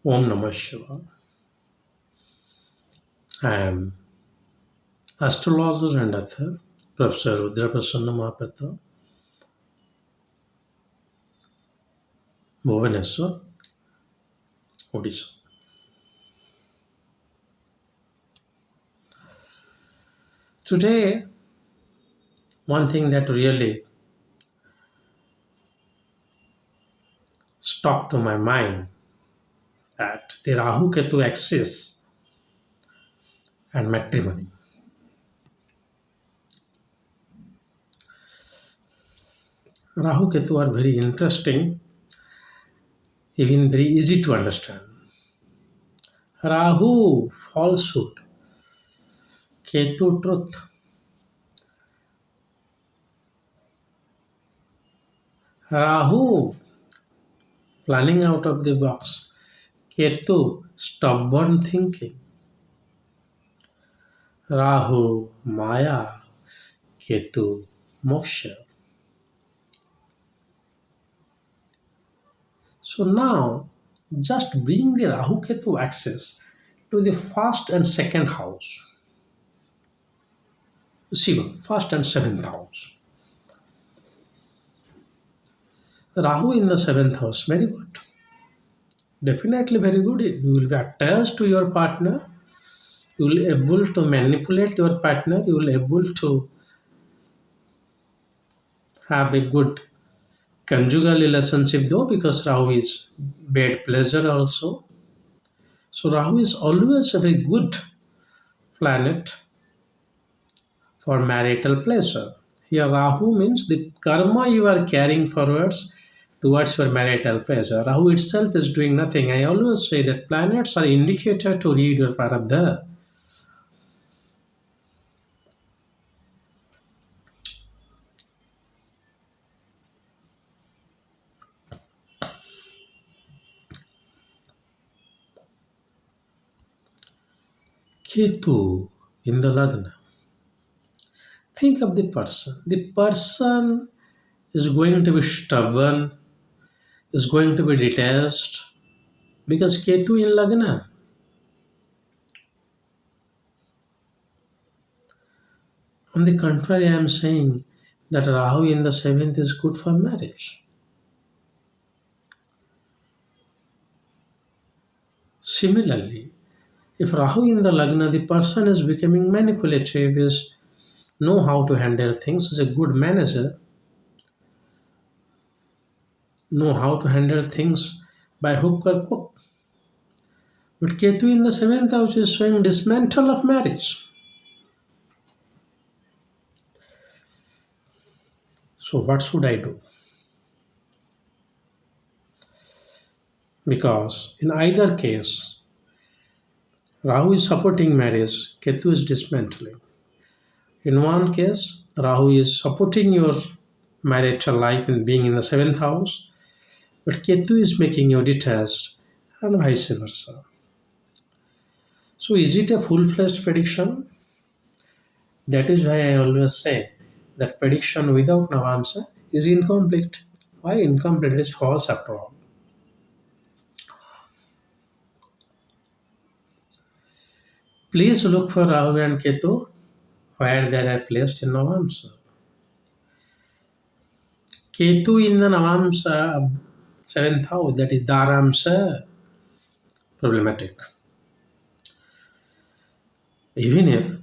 Om Namah Shivaya. I am astrologer and author, Professor rudramohapatra, Bhubaneswar, Odisha. Today, one thing that really stuck to my mind that the Rahu-Ketu Axix and matrimony. Rahu-Ketu are very interesting, even very easy to understand. Rahu, falsehood. Ketu, truth. Rahu, planning out of the box. Ketu, stubborn thinking. Rahu, Maya, Ketu, Moksha. So now, just bring the Rahu-Ketu axis to the first and second house. Shiva, first and seventh house. Rahu in the seventh house, very good. Definitely very good. You will be attached to your partner. You will be able to manipulate your partner. You will be able to have a good conjugal relationship though, because Rahu is bad pleasure also. So Rahu is always a very good planet for marital pleasure. Here Rahu means the karma you are carrying forwards towards your marital pleasure. Rahu itself is doing nothing. I always say that planets are indicator to read your prarabdha. Ketu in the lagna. Think of the person. The person is going to be stubborn, is going to be detached, because Ketu in lagna. On the contrary, I am saying that Rahu in the seventh is good for marriage. Similarly, if Rahu in the lagna, the person is becoming manipulative, is know how to handle things, is a good manager, know how to handle things by hook or crook. But Ketu in the seventh house is showing dismantle of marriage. So what should I do? Because in either case, Rahu is supporting marriage, Ketu is dismantling. In one case, Rahu is supporting your marital life and being in the seventh house, but Ketu is making you detached, and vice versa. So is it a full-fledged prediction? That is why I always say that prediction without Navamsa is incomplete. Why incomplete? It is false after all. Please look for Rahu and Ketu where they are placed in Navamsa. Ketu in the Navamsa of seventh house, that is Dharamsa, problematic. Even if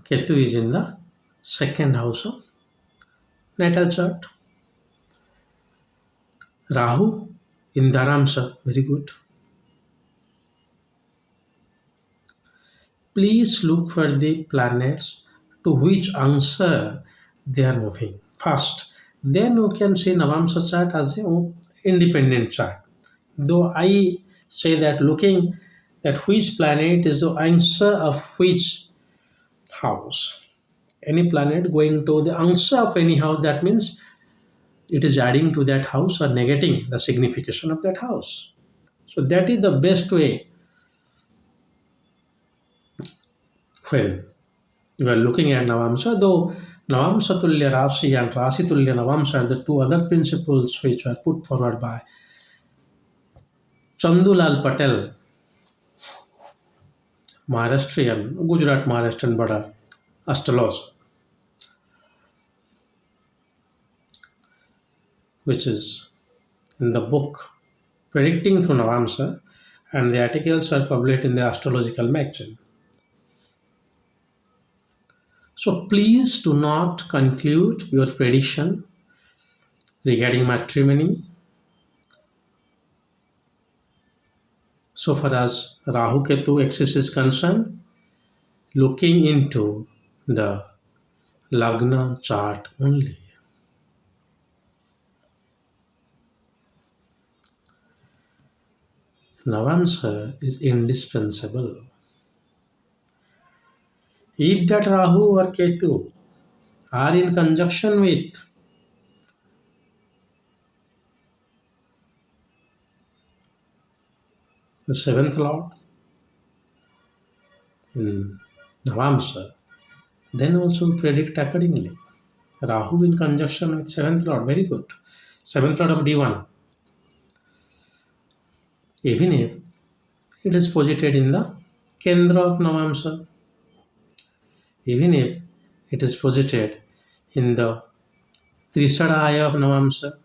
Ketu is in the second house of natal chart, Rahu in Dharamsa, very good. Please look for the planets to which answer they are moving first. Then you can see Navamsa chart as an independent chart. Though I say that looking at which planet is the answer of which house. Any planet going to the answer of any house, that means it is adding to that house or negating the signification of that house. So that is the best way when you are looking at Navamsa, though Navamsa Tulya Rasi and Rasi Tulya Navamsa are the two other principles which were put forward by Chandulal Patel, Maharashtrian, Gujarat Maharashtrian bada astrologer, which is in the book Predicting through Navamsa, and the articles are published in the astrological magazine. So please do not conclude your prediction regarding matrimony so far as Rahu-Ketu Axix is concerned, looking into the Lagna chart only. Navamsa is indispensable. If that Rahu or Ketu are in conjunction with the seventh lord in Navamsa, then also predict accordingly. Rahu in conjunction with seventh lord, very good. Seventh lord of D1. Even if it is posited in the Kendra of Navamsa, even if it is posited in the Trisada Aya of Navamsa,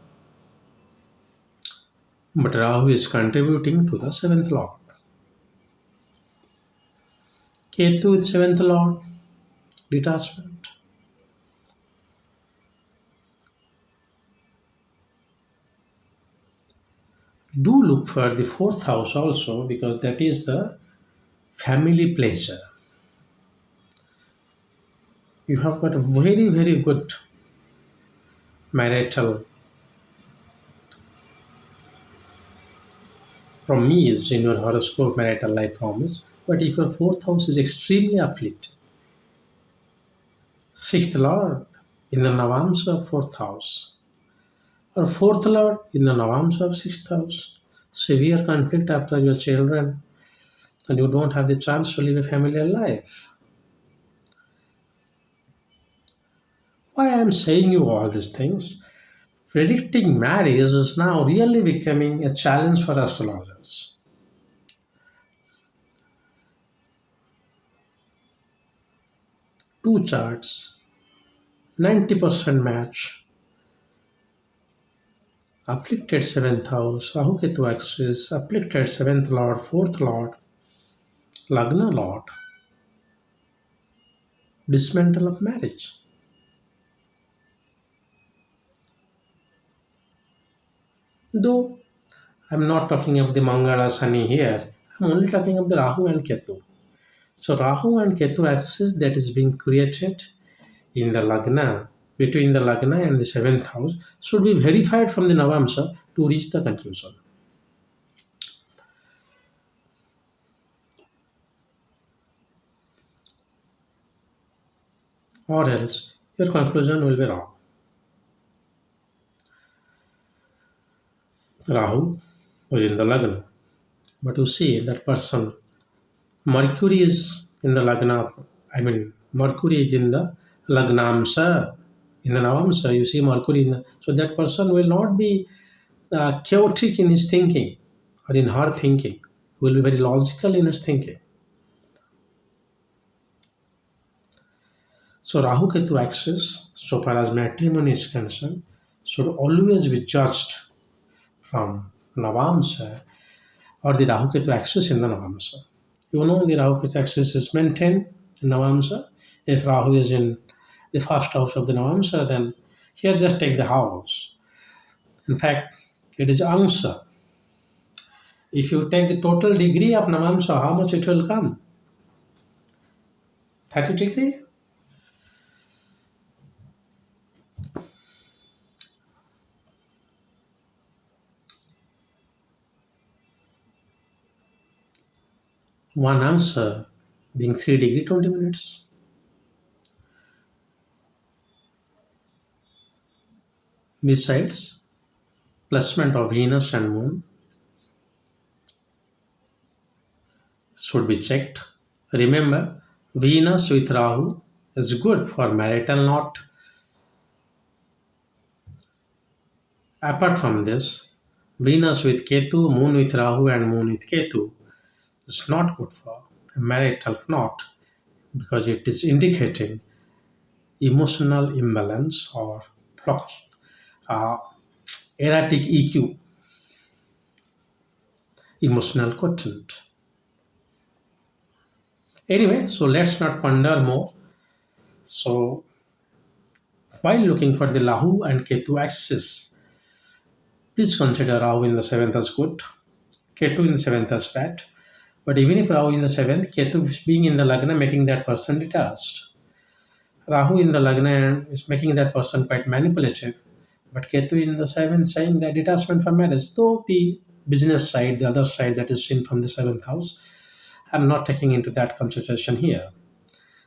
but Rahu is contributing to the seventh lord. Ketu is seventh lord, detachment. Do look for the fourth house also, because that is the family pleasure. You have got a very, very good marital promise in your horoscope, marital life promise. But if your fourth house is extremely afflicted, sixth lord in the Navamsa of fourth house, or fourth lord in the Navamsa of sixth house, severe conflict after your children, and you don't have the chance to live a familiar life. Why I am saying you all these things? Predicting marriage is now really becoming a challenge for astrologers. Two charts, 90% match. Afflicted seventh house, Rahu-Ketu Axix, afflicted seventh lord, fourth lord, Lagna lord, dismantle of marriage. Though I'm not talking of the Mangala Sani here, I'm only talking of the Rahu and Ketu. So Rahu and Ketu axis that is being created in the Lagna, between the Lagna and the seventh house, should be verified from the Navamsa to reach the conclusion. Or else your conclusion will be wrong. Rahu was in the Lagna, but you see that person, Mercury is in the Lagna, Mercury is in the Lagnamsa, in the Navamsa, you see Mercury in the, so that person will not be chaotic in his thinking or in her thinking. He will be very logical in his thinking. So Rahu Ketu axis, so far as matrimony is concerned, should always be judged from Navamsa or the Rahu Ketu axis in the Navamsa. You know the Rahu Ketu axis is maintained in Navamsa. If Rahu is in the first house of the Navamsa, then here just take the house. In fact, it is Angsa. If you take the total degree of Navamsa, how much it will come? 30 degree? One answer being 3 degree 20 minutes. Besides, placement of Venus and Moon should be checked. Remember, Venus with Rahu is good for marital knot. Apart from this, Venus with Ketu, Moon with Rahu, and Moon with Ketu is not good for a marital knot because it is indicating emotional imbalance or uh, erratic EQ, emotional quotient. Anyway, so let's not ponder more. So, while looking for the Rahu and Ketu axis, please consider Rahu in the seventh as good, Ketu in the seventh as bad. But even if Rahu in the seventh, Ketu being in the Lagna, making that person detached. Rahu in the Lagna is making that person quite manipulative. But Ketu in the seventh saying that detachment from marriage, though the business side, the other side that is seen from the seventh house, I'm not taking into that consideration here.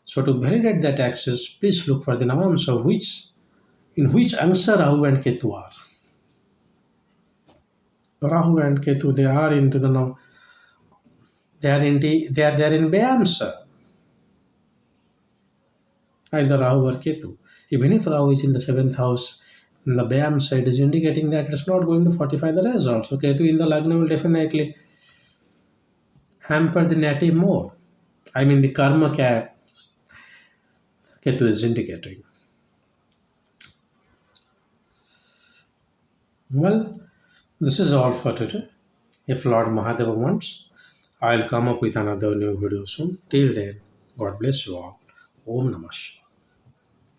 So to validate that axis, please look for the Navamsa, in which answer Rahu and Ketu are. Rahu and Ketu, they are into the now. They are in Vyamsa, either Rahu or Ketu. Even if Rahu is in the seventh house, in the Vyam side is indicating that it's not going to fortify the results. So Ketu in the Lagna will definitely hamper the native more. I mean the karma Ketu is indicating. Well, this is all for today. If Lord Mahadeva wants, I'll come up with another new video soon. Till then, God bless you all. Om Namah Shivaya.